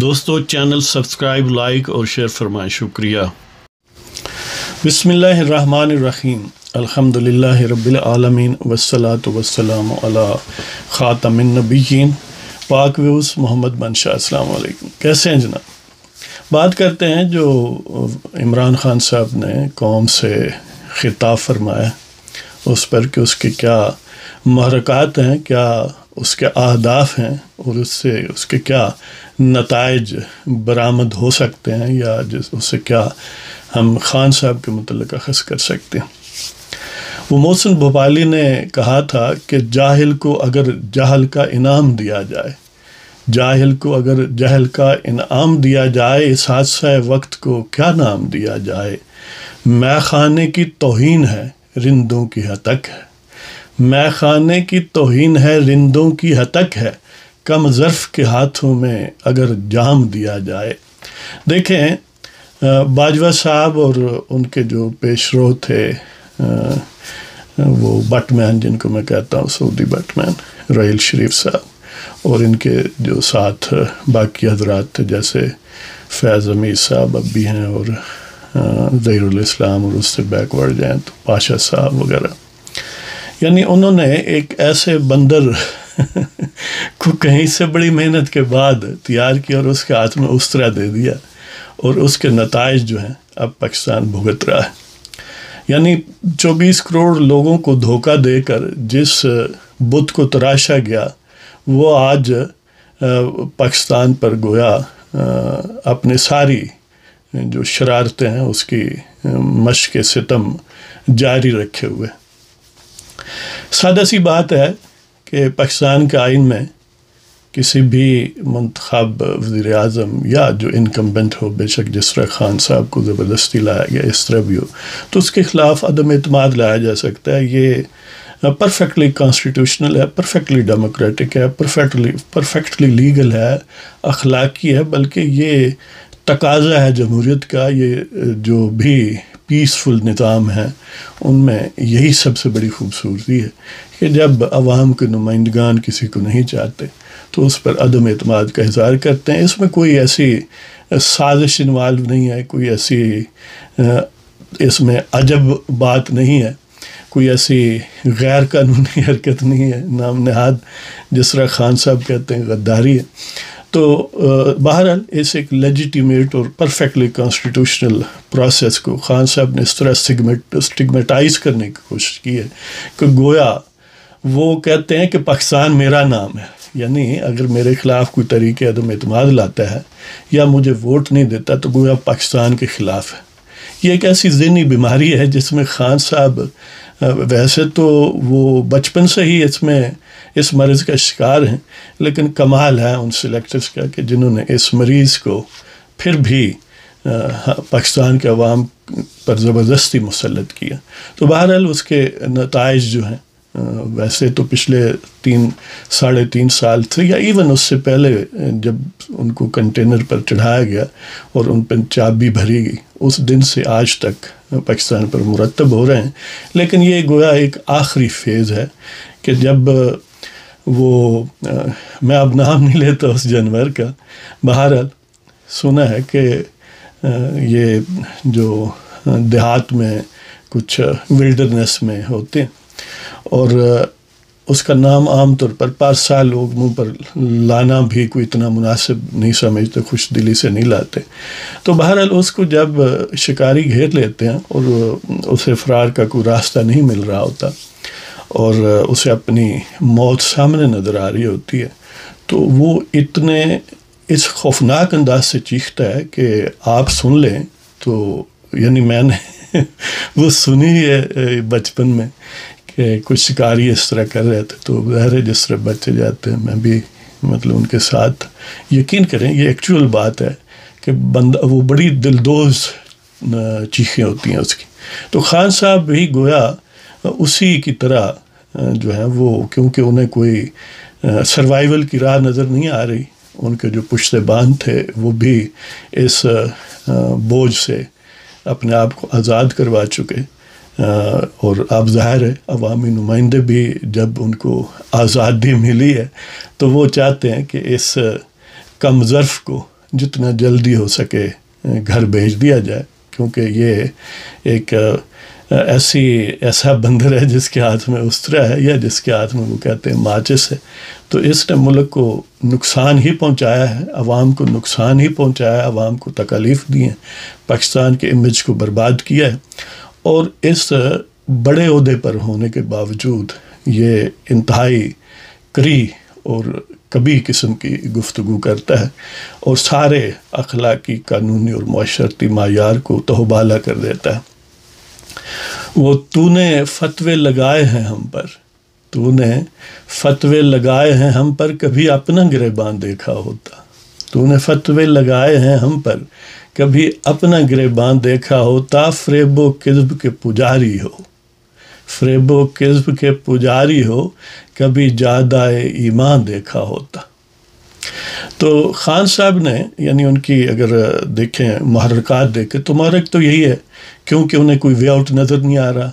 دوستو channel subscribe, like اور share فرمائیں، شکریہ۔ بسم اللہ الرحمن الرحیم، الحمدللہ رب العالمین والصلاة والسلام علی خاتم النبیین پاک ویوز محمد منشا۔ السلام علیکم، کیسے ہیں جناب؟ بات کرتے ہیں جو عمران خان صاحب نے قوم سے خطاب فرمایا اس پر کہ اس کے کیا محرکات ہیں، کیا اس کے اہداف ہیں اور اس کے کیا نتائج برآمد ہو سکتے ہیں، یا اس سے کیا ہم خان صاحب کے متعلق اخذ کر سکتے ہیں۔ وہ محسن بھوپالی نے کہا تھا کہ جاہل کو اگر جہل کا انعام دیا جائے، جاہل کو اگر جہل کا انعام دیا جائے، اس حادثہ وقت کو کیا نام دیا جائے۔ مے خانے کی توہین ہے، رندوں کی ہتک ہے، مے خانے کی توہین ہے، رندوں کی ہتک ہے، کم ظرف کے ہاتھوں میں اگر جام دیا جائے۔ دیکھیں باجوہ صاحب اور ان کے جو پیش رو تھے، وہ بٹ مین جن کو میں کہتا ہوں، سعودی بٹ مین رحیل شریف صاحب، اور ان کے جو ساتھ باقی حضرات تھے جیسے فیض امیر صاحب اب بھی ہیں، اور ظہیر الاسلام، اور اس سے بیکورڈ جائیں تو پاشا صاحب وغیرہ، یعنی انہوں نے ایک ایسے بندر کو کہیں سے بڑی محنت کے بعد تیار کیا اور اس کے ہاتھ میں اس طرح دے دیا، اور اس کے نتائج جو ہیں اب پاکستان بھگت رہا ہے۔ یعنی 24 کروڑ لوگوں کو دھوکہ دے کر جس بت کو تراشا گیا، وہ آج پاکستان پر گویا اپنے ساری جو شرارتیں ہیں اس کی مشق ستم جاری رکھے ہوئے۔ سادہ سی بات ہے کہ پاکستان کے آئین میں کسی بھی منتخب وزیر اعظم یا جو انکمبنٹ ہو، بے شک جس طرح خان صاحب کو زبردستی لایا گیا اس طرح بھی ہو، تو اس کے خلاف عدم اعتماد لایا جا سکتا ہے۔ یہ پرفیکٹلی کانسٹیٹیوشنل ہے، پرفیکٹلی ڈیموکریٹک ہے، پرفیکٹلی لیگل ہے، اخلاقی ہے، بلکہ یہ تقاضا ہے جمہوریت کا۔ یہ جو بھی پیسفل نظام ہے ان میں یہی سب سے بڑی خوبصورتی ہے کہ جب عوام کے نمائندگان کسی کو نہیں چاہتے تو اس پر عدم اعتماد کا اظہار کرتے ہیں۔ اس میں کوئی ایسی سازش انوالو نہیں ہے، کوئی ایسی اس میں عجب بات نہیں ہے، کوئی ایسی غیر قانونی حرکت نہیں ہے، نام نہاد جس طرح خان صاحب کہتے ہیں غداری ہے۔ تو بہرحال اس ایک لیجیٹیمیٹ اور پرفیکٹلی کانسٹیٹیوشنل پروسیس کو خان صاحب نے اس طرح اسٹگمیٹائز کرنے کی کوشش کی ہے کہ گویا وہ کہتے ہیں کہ پاکستان میرا نام ہے، یعنی اگر میرے خلاف کوئی طریقہ عدم اعتماد لاتا ہے یا مجھے ووٹ نہیں دیتا تو گویا پاکستان کے خلاف ہے۔ یہ ایک ایسی ذہنی بیماری ہے جس میں خان صاحب ویسے تو وہ بچپن سے ہی اس مرض کا شکار ہیں، لیکن کمال ہے ان سلیکٹرز کا کہ جنہوں نے اس مریض کو پھر بھی پاکستان کے عوام پر زبردستی مسلط کیا۔ تو بہرحال اس کے نتائج جو ہیں ویسے تو پچھلے 3.5 سال تھے، یا ایون اس سے پہلے جب ان کو کنٹینر پر چڑھایا گیا اور ان پر چابی بھری گئی، اس دن سے آج تک پاکستان پر مرتب ہو رہے ہیں۔ لیکن یہ گویا ایک آخری فیز ہے کہ جب وہ میں اب نام نہیں لیتا اس جانور کا، بہرحال سنا ہے کہ یہ جو دیہات میں کچھ ولڈرنیس میں ہوتے ہیں اور اس کا نام عام طور پر پارسا لوگ منہ پر لانا بھی کوئی اتنا مناسب نہیں سمجھتے، خوش دلی سے نہیں لاتے، تو بہرحال اس کو جب شکاری گھیر لیتے ہیں اور اسے فرار کا کوئی راستہ نہیں مل رہا ہوتا اور اسے اپنی موت سامنے نظر آ رہی ہوتی ہے، تو وہ اتنے اس خوفناک انداز سے چیختا ہے کہ آپ سن لیں۔ تو یعنی میں نے وہ سنی ہے بچپن میں کہ کچھ شکاری اس طرح کر رہے تھے، تو ظاہر ہے جس طرح بچے جاتے ہیں میں بھی مطلب ان کے ساتھ، یقین کریں یہ ایکچول بات ہے کہ بندہ وہ بڑی دلدوز چیخیں ہوتی ہیں اس کی۔ تو خان صاحب بھی گویا اسی کی طرح جو ہے وہ، کیونکہ انہیں کوئی سروائیول کی راہ نظر نہیں آ رہی، ان کے جو پشت باندھ تھے وہ بھی اس بوجھ سے اپنے آپ کو آزاد کروا چکے، اور اب ظاہر ہے عوامی نمائندے بھی جب ان کو آزادی ملی ہے تو وہ چاہتے ہیں کہ اس کم ظرف کو جتنا جلدی ہو سکے گھر بھیج دیا جائے، کیونکہ یہ ایک ایسا بندر ہے جس کے ہاتھ میں استرا ہے، یا جس کے ہاتھ میں وہ کہتے ہیں ماچس ہے. تو اس نے ملک کو نقصان ہی پہنچایا ہے، عوام کو نقصان ہی پہنچایا ہے، عوام کو تکالیف دی ہیں، پاکستان کے امیج کو برباد کیا ہے. اور اس بڑے عہدے پر ہونے کے باوجود یہ انتہائی کری اور کبھی قسم کی گفتگو کرتا ہے، اور سارے اخلاقی، قانونی اور معاشرتی معیار کو تہوبالا کر دیتا ہے. وہ تو نے فتوے لگائے ہیں ہم پر، تو نے فتوے لگائے ہیں ہم پر، کبھی اپنا گریباں دیکھا ہوتا. تو نے فتوے لگائے ہیں ہم پر، کبھی اپنا گریباں دیکھا ہوتا. فریب و کذب کے پجاری ہو، فریب و کذب کے پجاری ہو، کبھی جادائے ایمان دیکھا ہوتا. تو خان صاحب نے، یعنی ان کی اگر دیکھیں محرکات دیکھیں تو محرک تو یہی ہے، کیونکہ انہیں کوئی وے آؤٹ نظر نہیں آ رہا.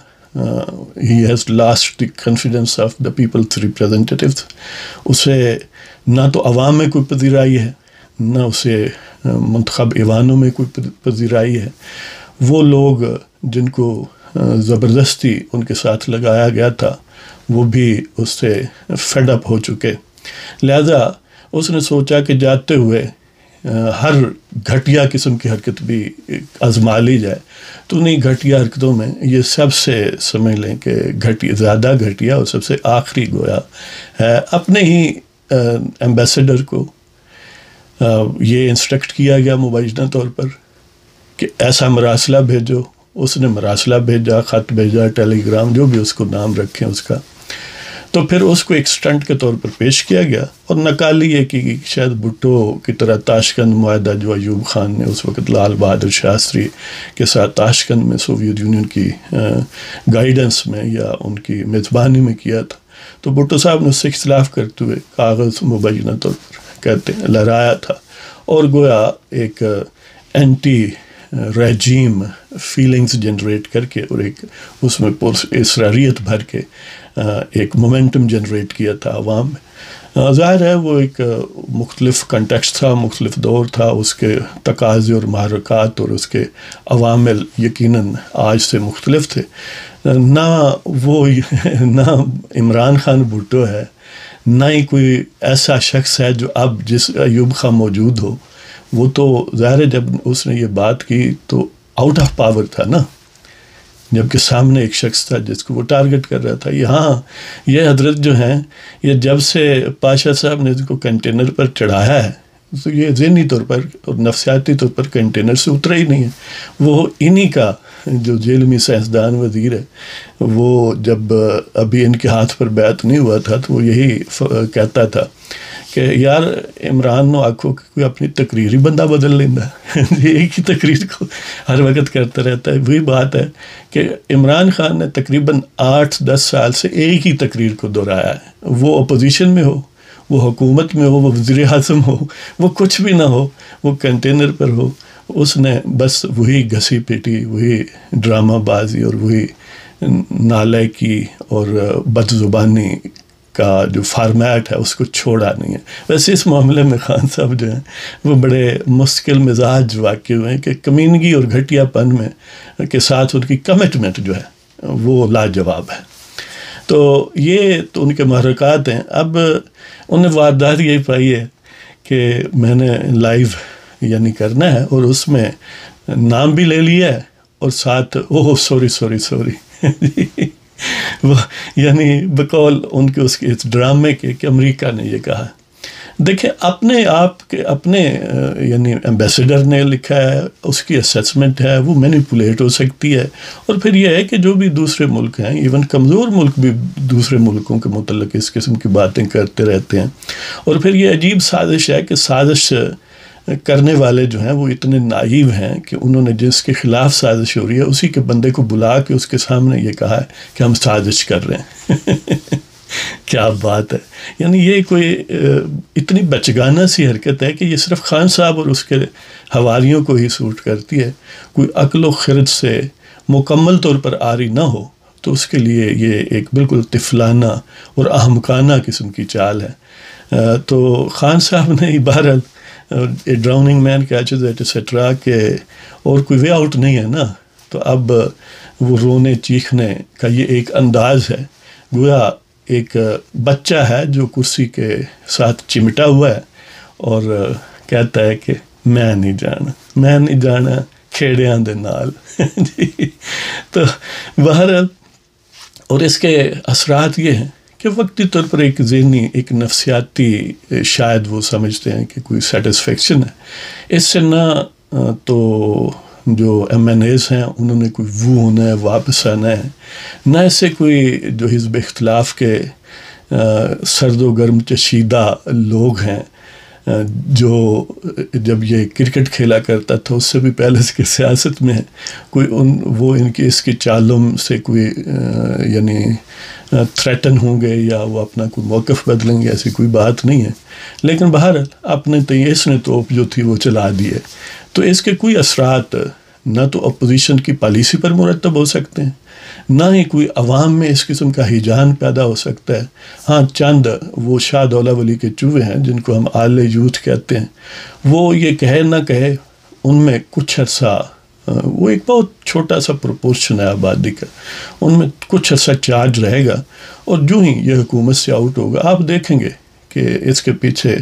He has lost the confidence of the people's representatives. اسے نہ تو عوام میں کوئی پذیرائی ہے، نہ اسے منتخب ایوانوں میں کوئی پذیرائی ہے. وہ لوگ جن کو زبردستی ان کے ساتھ لگایا گیا تھا وہ بھی اس سے فیڈ اپ ہو چکے. لہذا اس نے سوچا کہ جاتے ہوئے ہر گھٹیا قسم کی حرکت بھی آزما لی جائے. تو انہیں گھٹیا حرکتوں میں یہ سب سے سمجھ لیں کہ زیادہ گھٹیا اور سب سے آخری گویا ہے. اپنے ہی ایمبیسڈر کو یہ انسٹرکٹ کیا گیا مبینہ طور پر کہ ایسا مراسلہ بھیجو. اس نے مراسلہ بھیجا، خط بھیجا، ٹیلی گرام، جو بھی اس کو نام رکھیں اس کا. تو پھر اس کو ایک سٹنٹ کے طور پر پیش کیا گیا، اور نکالی یہ کہ شاید بھٹو کی طرح تاشکند معاہدہ جو ایوب خان نے اس وقت لال بہادر شاستری کے ساتھ تاشکند میں سوویت یونین کی گائیڈنس میں یا ان کی میزبانی میں کیا تھا. تو بھٹو صاحب نے اس سے اختلاف کرتے ہوئے کاغذ مبینہ طور پر کہتے ہیں لہرایا تھا، اور گویا ایک اینٹی ریجیم فیلنگز جنریٹ کر کے اور ایک اس میں اصراریت بھر کے ایک مومنٹم جنریٹ کیا تھا عوام میں. ظاہر ہے وہ ایک مختلف کنٹیکسٹ تھا، مختلف دور تھا، اس کے تقاضے اور محرکات اور اس کے عوامل یقیناً آج سے مختلف تھے. نہ وہ نہ عمران خان بھٹو ہے، نہ ہی کوئی ایسا شخص ہے جو اب جس ایوب خان موجود ہو. وہ تو ظاہر ہے جب اس نے یہ بات کی تو آؤٹ آف پاور تھا نا، جبکہ سامنے ایک شخص تھا جس کو وہ ٹارگٹ کر رہا تھا. یہ حضرت جو ہیں، یہ جب سے پاشا صاحب نے اس کو کنٹینر پر چڑھایا ہے تو یہ ذہنی طور پر اور نفسیاتی طور پر کنٹینر سے اترا ہی نہیں ہے. وہ انہی کا جو جیل میں سائنسدان وزیر ہے، وہ جب ابھی ان کے ہاتھ پر بیعت نہیں ہوا تھا تو وہ یہی کہتا تھا کہ یار عمران نو آکھو کہ کوئی اپنی تقریر ہی بندہ بدل لینا ہے. ایک ہی تقریر کو ہر وقت کرتا رہتا ہے. وہی بات ہے کہ عمران خان نے تقریباً 8-10 سال سے ایک ہی تقریر کو دہرایا ہے. وہ اپوزیشن میں ہو، وہ حکومت میں ہو، وہ وزیر اعظم ہو، وہ کچھ بھی نہ ہو، وہ کنٹینر پر ہو، اس نے بس وہی گھسی پیٹی، وہی ڈرامہ بازی اور وہی نالائکی اور بد زبانی کا جو فارمیٹ ہے اس کو چھوڑا نہیں ہے. ویسے اس معاملے میں خان صاحب جو ہیں وہ بڑے مشکل مزاج واقع ہوئے ہیں کہ کمینگی اور گھٹیا پن میں کے ساتھ ان کی کمٹمنٹ جو ہے وہ لاجواب ہے. تو یہ تو ان کے محرکات ہیں. اب انہیں واردات یہی پائی ہے کہ میں نے لائیو یعنی کرنا ہے، اور اس میں نام بھی لے لیا ہے اور ساتھ سوری وہ یعنی بقول ان کے اس ڈرامے کے کہ امریکہ نے یہ کہا. دیکھیں اپنے آپ کے اپنے یعنی ایمبیسڈر نے لکھا ہے، اس کی اسیسمنٹ ہے، وہ مینیپولیٹ ہو سکتی ہے. اور پھر یہ ہے کہ جو بھی دوسرے ملک ہیں، ایون کمزور ملک بھی دوسرے ملکوں کے متعلق اس قسم کی باتیں کرتے رہتے ہیں. اور پھر یہ عجیب سازش ہے کہ سازش کرنے والے جو ہیں وہ اتنے نائیو ہیں کہ انہوں نے جس کے خلاف سازش ہو رہی ہے اسی کے بندے کو بلا کے اس کے سامنے یہ کہا ہے کہ ہم سازش کر رہے ہیں. کیا بات ہے. یعنی یہ کوئی اتنی بچگانہ سی حرکت ہے کہ یہ صرف خان صاحب اور اس کے حواریوں کو ہی سوٹ کرتی ہے. کوئی عقل و خرد سے مکمل طور پر عاری نہ ہو تو اس کے لیے یہ ایک بالکل طفلانہ اور احمقانہ قسم کی چال ہے. تو خان صاحب نے بہرحال ڈراؤننگ مین کیچز ایٹ ایٹسٹرا کہ اور کوئی وے آؤٹ نہیں ہے نا، تو اب وہ رونے چیخنے کا یہ ایک انداز ہے، گویا ایک بچہ ہے جو کرسی کے ساتھ چمٹا ہوا ہے اور کہتا ہے کہ میں نہیں جانا کھیڑیاں دے نال جی۔ تو بہرحال اور اس کے اثرات یہ ہیں کہ وقتی طور پر ایک ذہنی ایک نفسیاتی شاید وہ سمجھتے ہیں کہ کوئی سیٹسفیکشن ہے اس سے، نہ تو جو ایم این ایز ہیں انہوں نے کوئی وہ ہونا ہے، واپس آنا ہے، نہ اس سے کوئی جو حزب اختلاف کے سرد و گرم چشیدہ لوگ ہیں جو جب یہ کرکٹ کھیلا کرتا تھا اس سے بھی پہلے اس کی سیاست میں کوئی وہ ان کی اس کی چالوں سے کوئی یعنی تھریٹن ہوں گے یا وہ اپنا کوئی موقف بدلیں گے، ایسی کوئی بات نہیں ہے۔ لیکن بہرحال اپنے اس نے توپ جو تھی وہ چلا دیے، تو اس کے کوئی اثرات نہ تو اپوزیشن کی پالیسی پر مرتب ہو سکتے ہیں، نہ ہی کوئی عوام میں اس قسم کا ہیجان پیدا ہو سکتا ہے۔ ہاں چند وہ شاہ دولہ ولی کے چوہے ہیں جن کو ہم آل یوتھ کہتے ہیں، وہ یہ کہے نہ کہے ان میں کچھ عرصہ وہ ایک بہت چھوٹا سا پروپورشن ہے آبادی کا، ان میں کچھ عرصہ چارج رہے گا، اور جو ہی یہ حکومت سے آؤٹ ہوگا آپ دیکھیں گے کہ اس کے پیچھے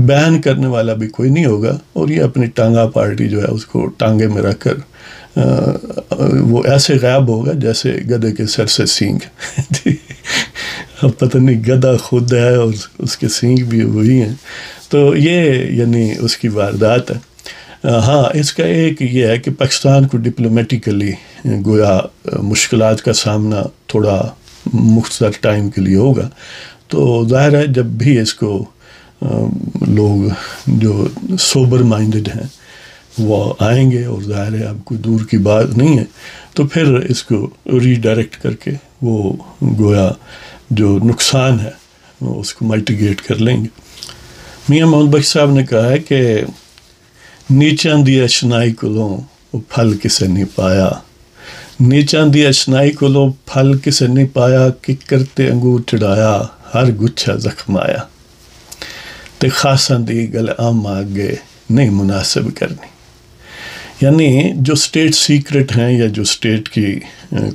بین کرنے والا بھی کوئی نہیں ہوگا، اور یہ اپنی ٹانگا پارٹی جو ہے اس کو ٹانگے میں رکھ کر وہ ایسے غائب ہوگا جیسے گدھے کے سر سے سینگ اب پتہ نہیں گدھا خود ہے اور اس کے سینگ بھی وہی ہیں، تو یہ یعنی اس کی واردات ہے۔ ہاں اس کا ایک یہ ہے کہ پاکستان کو ڈپلومیٹیکلی گویا مشکلات کا سامنا تھوڑا مختصر ٹائم کے لیے ہوگا، تو ظاہر ہے جب بھی اس کو لوگ جو سوبر مائنڈڈ ہیں وہ آئیں گے، اور ظاہر ہے اب کوئی دور کی بات نہیں ہے، تو پھر اس کو ری ڈائریکٹ کر کے وہ گویا جو نقصان ہے وہ اس کو مائٹیگیٹ کر لیں گے۔ میاں محمد بخش صاحب نے کہا ہے کہ نیچاں دی اشنائی کولوں وہ پھل کسے نہیں پایا، نیچاں دی اشنائی کولوں پھل کسے نہیں پایا، ککر تے انگور چڑھایا ہر گچھا زخم آیا، تے خاصاں دی گل عام آگے نہیں مناسب کرنی۔ یعنی جو اسٹیٹ سیکرٹ ہیں یا جو اسٹیٹ کی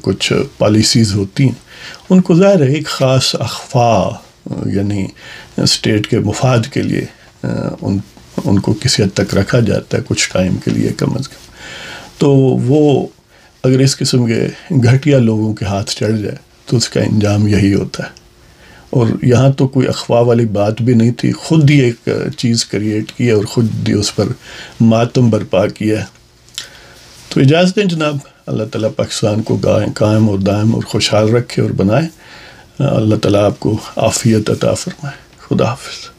کچھ پالیسیز ہوتی ہیں ان کو ظاہر ہے ایک خاص اخفا یعنی اسٹیٹ کے مفاد کے لیے ان کو کسی حد تک رکھا جاتا ہے کچھ ٹائم کے لیے کم از کم، تو وہ اگر اس قسم کے گھٹیا لوگوں کے ہاتھ چڑھ جائے تو اس کا انجام یہی ہوتا ہے۔ اور یہاں تو کوئی اخوا والی بات بھی نہیں تھی، خود ہی ایک چیز کریٹ کی ہے اور خود ہی اس پر ماتم برپا کیا ہے۔ تو اجازت دیں جناب، اللہ تعالیٰ پاکستان کو قائم اور دائم اور خوشحال رکھے اور بنائے، اللہ تعالیٰ آپ کو عافیت عطا فرمائے۔ خدا حافظ۔